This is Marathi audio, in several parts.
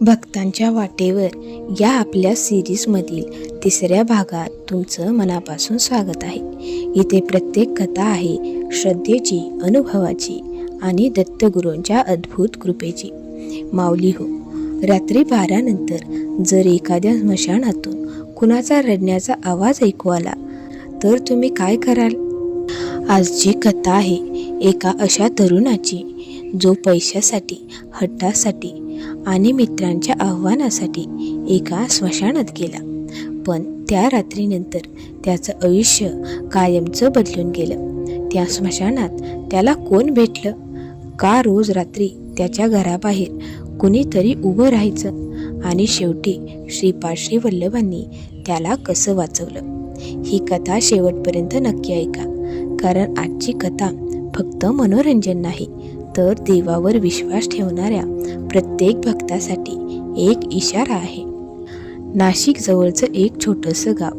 भक्तांच्या वाटेवर या आपल्या सिरीजमधील तिसऱ्या भागात तुमचं मनापासून स्वागत आहे. इथे प्रत्येक कथा आहे श्रद्धेची, अनुभवाची आणि दत्तगुरूंच्या अद्भुत कृपेची. माऊली हो, रात्री 12 नंतर जर एखाद्या स्मशानातून कुणाचा रडण्याचा आवाज ऐकू आला तर तुम्ही काय कराल? आजची कथा आहे एका अशा तरुणाची जो पैशासाठी, हट्टासाठी आणि मित्रांच्या आव्हानासाठी एका स्मशानात गेला. पण त्या रात्रीनंतर त्याचं आयुष्य कायमचं बदलून गेलं. त्या स्मशानात त्याला कोण भेटलं? का रोज रात्री त्याच्या घराबाहेर कुणीतरी उभं राहायचं? आणि शेवटी श्रीपाद श्री वल्लभांनी त्याला कसं वाचवलं? ही कथा शेवटपर्यंत नक्की ऐका, कारण आजची कथा फक्त मनोरंजन नाही, तर देवावर विश्वास ठेवणाऱ्या प्रत्येक भक्तासाठी एक इशारा आहे. नाशिक जवळचं एक छोटंसं गाव.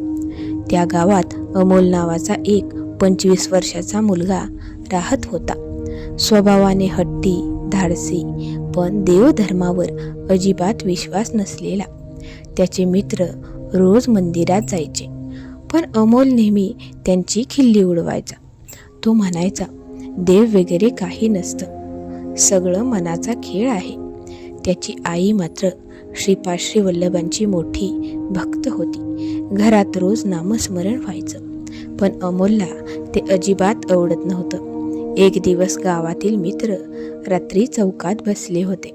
त्या गावात अमोल नावाचा एक 25 वर्षाचा मुलगा राहत होता. स्वभावाने हट्टी, धाडसी, पण देवधर्मावर अजिबात विश्वास नसलेला. त्याचे मित्र रोज मंदिरात जायचे, पण अमोल नेहमी त्यांची खिल्ली उडवायचा. तो म्हणायचा, देव वगैरे काही नसतं, सगळं मनाचा खेळ आहे. त्याची आई मात्र श्रीपाद श्री वल्लभांची मोठी भक्त होती. घरात रोज नामस्मरण व्हायचं, पण अमोलला ते अजिबात आवडत नव्हतं. एक दिवस गावातील मित्र रात्री चौकात बसले होते.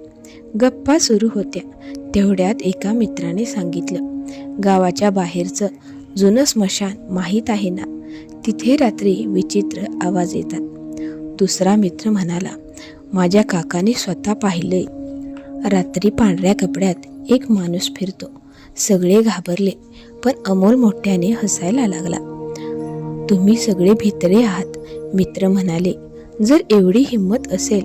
गप्पा सुरू होत्या. तेवढ्यात एका मित्राने सांगितलं, गावाच्या बाहेरचं जुनं स्मशान माहीत आहे ना, तिथे रात्री विचित्र आवाज येतात. दुसरा मित्र म्हणाला, माझ्या काकाने स्वतः पाहिलंय. रात्री पांढऱ्या कपड्यात एक माणूस फिरतो. सगळे घाबरले, पण अमोल मोठ्याने हसायला लागला. तुम्ही सगळे भित्रे आहात, मित्र म्हणाले. जर एवढी हिंमत असेल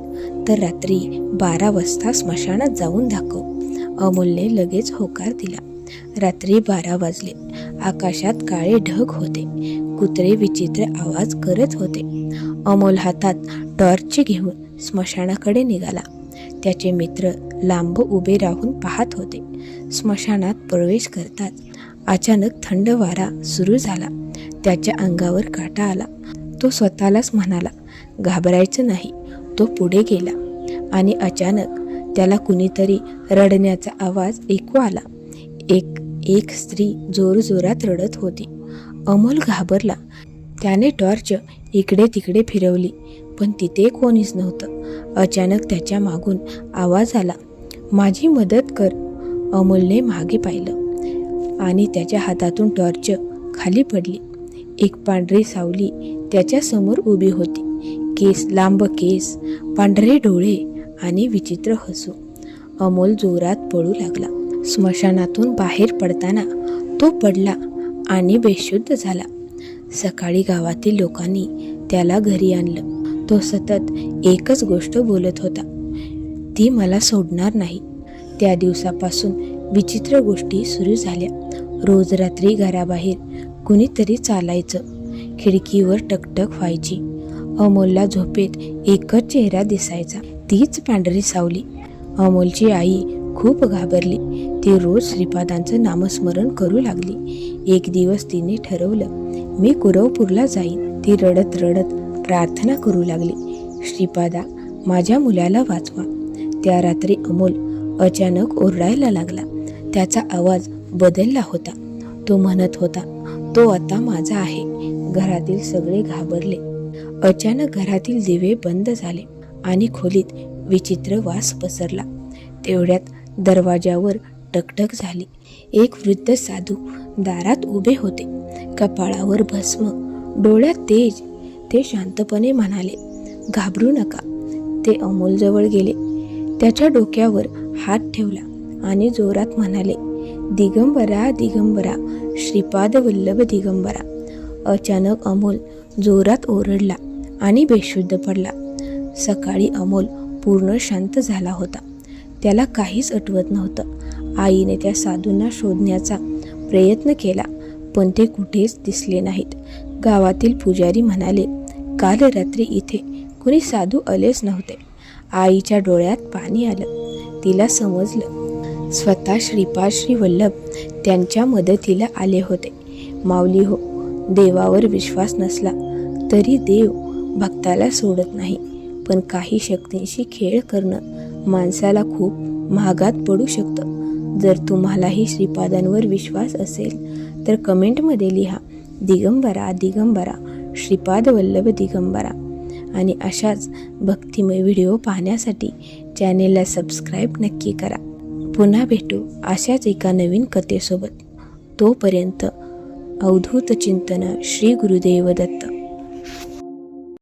तर रात्री 12 वाजता स्मशानात जाऊन दाखव. अमोलने लगेच होकार दिला. रात्री 12 वाजले. आकाशात काळे ढग होते. कुत्रे विचित्र आवाज करत होते. अमोल हातात टॉर्च घेऊन स्मशानाकडे निघाला. त्याचे मित्र लांब उभे राहून पाहत होते. स्मशानात प्रवेश करताच अचानक थंड वारा सुरू झाला. त्याच्या अंगावर काटा आला. तो स्वतःलाच म्हणाला, घाबरायचं नाही. तो पुढे गेला आणि अचानक त्याला कुणीतरी रडण्याचा आवाज ऐकू आला. एक स्त्री जोरजोरात रडत होती. अमोल घाबरला. त्याने टॉर्च इकडे तिकडे फिरवली, पण तिथे कोणीच नव्हतं. अचानक त्याच्या मागून आवाज आला, माझी मदत कर. अमोलने मागे पाहिलं आणि त्याच्या हातातून टॉर्च खाली पडली. एक पांढरी सावली त्याच्या समोर उभी होती. लांब केस, पांढरे डोळे आणि विचित्र हसू. अमोल जोरात पळू लागला. स्मशानातून बाहेर पडताना तो पडला आणि बेशुद्ध झाला. सकाळी गावातील लोकांनी त्याला घरी आणलं. तो सतत एकच गोष्ट बोलत होता, ती मला सोडणार नाही. त्या दिवसापासून विचित्र गोष्टी सुरू झाल्या. रोज रात्री घराबाहेर कुणीतरी चालायचं. खिडकीवर टकटक व्हायची. अमोलला झोपेत एकच चेहरा दिसायचा, तीच पांढरी सावली. अमोलची आई खूप घाबरली. ती रोज श्रीपादांचं नामस्मरण करू लागली. एक दिवस तिने ठरवलं, मी कुरवपूरला जाईन. ती रडत रडत प्रार्थना करू लागली, श्रीपादा, माझ्या मुलाला वाचवा. त्या रात्री अमोल अचानक ओरडायला लागला. त्याचा आवाज बदलला होता. तो म्हणत होता, तो आता माझा आहे. घरातील सगळे घाबरले. अचानक घरातील दिवे बंद झाले आणि खोलीत विचित्र वास पसरला. तेवढ्यात दरवाजावर टकटक झाली. एक वृद्ध साधू दारात उभे होते. कपाळावर भस्म, डोळ्यात तेज. ते शांतपणे म्हणाले, घाबरू नका. ते अमोलजवळ गेले. त्याच्या डोक्यावर हात ठेवला आणि जोरात म्हणाले, दिगंबरा दिगंबरा, श्रीपाद वल्लभ दिगंबरा. अचानक अमोल जोरात ओरडला आणि बेशुद्ध पडला. सकाळी अमोल पूर्ण शांत झाला होता. त्याला काहीच आठवत नव्हतं. आईने त्या साधूंना शोधण्याचा प्रयत्न केला, पण ते कुठेच दिसले नाहीत. गावातील पुजारी म्हणाले, काल रात्री इथे कुणी साधू आलेच नव्हते. आईच्या डोळ्यात पाणी आलं. तिला समजलं, स्वतः श्रीपाद श्री वल्लभ त्यांच्या मदतीला आले होते. माऊली हो, देवावर विश्वास नसला तरी देव भक्ताला सोडत नाही, पण काही शक्तींशी खेळ करणं माणसाला खूप महागात पडू शकतं. जर तुम्हालाही श्रीपादांवर विश्वास असेल तर कमेंटमध्ये लिहा दिगंबरा दिगंबरा, श्रीपाद वल्लभ दिगंबरा. आणि अशाच भक्तिमय व्हिडिओ पाहण्यासाठी चॅनेलला सबस्क्राईब नक्की करा. पुन्हा भेटू अशाच एका नवीन कथेसोबत. तोपर्यंत अवधूत चिंतन. श्री गुरुदेव दत्त.